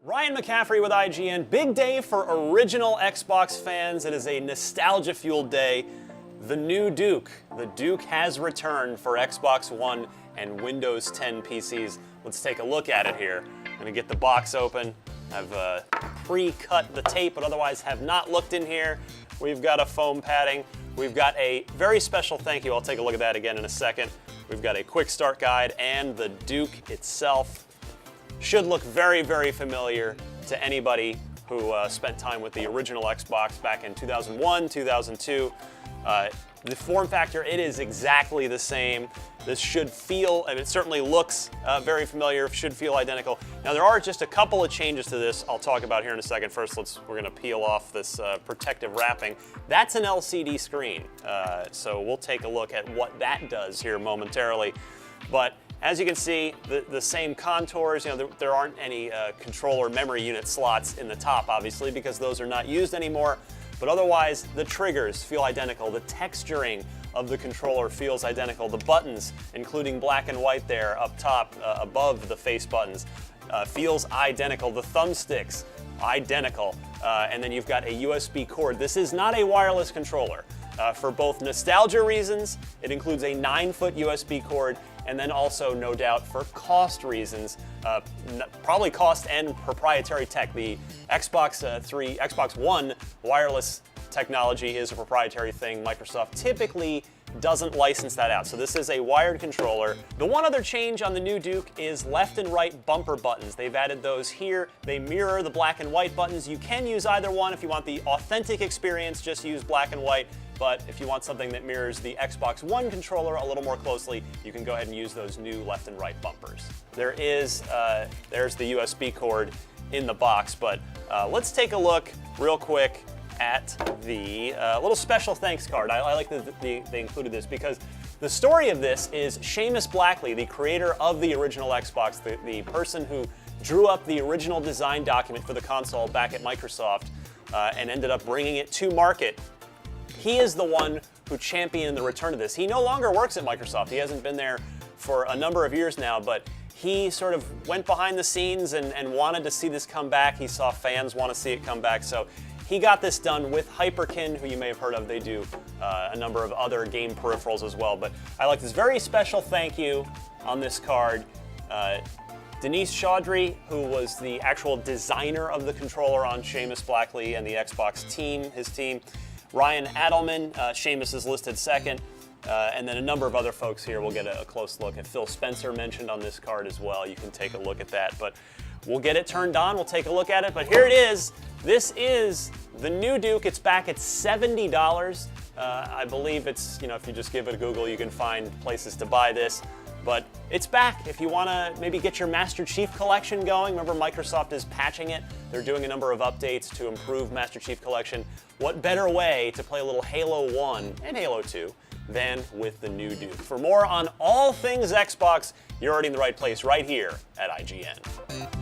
Ryan McCaffrey with IGN. Big day for original Xbox fans. It is a nostalgia-fueled day. The new Duke. The Duke has returned for Xbox One and Windows 10 PCs. Let's take a look at it here. I'm going to get the box open. I've pre-cut the tape, but otherwise have not looked in here. We've got a foam padding. We've got a very special thank you. I'll take a look at that again in a second. We've got a quick start guide, and the Duke itself should look very, very familiar to anybody who spent time with the original Xbox back in 2001, 2002. The form factor, it is exactly the same. This should feel, and it certainly looks very familiar, should feel identical. Now there are just a couple of changes to this I'll talk about here in a second. First, we're gonna peel off this protective wrapping. That's an LCD screen, so we'll take a look at what that does here momentarily. But as you can see, the same contours, there aren't any controller memory unit slots in the top, obviously, because those are not used anymore. But otherwise, the triggers feel identical. The texturing of the controller feels identical. The buttons, including black and white there up top, above the face buttons, feels identical. The thumbsticks, identical. And then you've got a USB cord. This is not a wireless controller. For both nostalgia reasons, it includes a 9-foot USB cord, and then also, no doubt, for cost reasons, probably cost and proprietary tech. The Xbox One wireless technology is a proprietary thing. Microsoft typically doesn't license that out. So this is a wired controller. The one other change on the new Duke is left and right bumper buttons. They've added those here. They mirror the black and white buttons. You can use either one. If you want the authentic experience, just use black and white. But if you want something that mirrors the Xbox One controller a little more closely, you can go ahead and use those new left and right bumpers. There's the USB cord in the box, but let's take a look real quick at the little special thanks card. I like that they included this because the story of this is Seamus Blackley, the creator of the original Xbox, the person who drew up the original design document for the console back at Microsoft and ended up bringing it to market. He is the one who championed the return of this. He no longer works at Microsoft. He hasn't been there for a number of years now, but he sort of went behind the scenes and wanted to see this come back. He saw fans want to see it come back, so he got this done with Hyperkin, who you may have heard of. They do a number of other game peripherals as well, but I like this very special thank you on this card. Denise Chaudhry, who was the actual designer of the controller on Seamus Blackley and the Xbox team, his team. Ryan Adelman, Seamus is listed second, and then a number of other folks here. We'll get a close look at Phil Spencer mentioned on this card as well. You can take a look at that, but we'll get it turned on. We'll take a look at it, but here it is. This is the new Duke. It's back at $70. I believe it's, if you just give it a Google, you can find places to buy this. But it's back. If you want to maybe get your Master Chief Collection going, remember Microsoft is patching it. They're doing a number of updates to improve Master Chief Collection. What better way to play a little Halo 1 and Halo 2 than with the new Duke? For more on all things Xbox, you're already in the right place right here at IGN.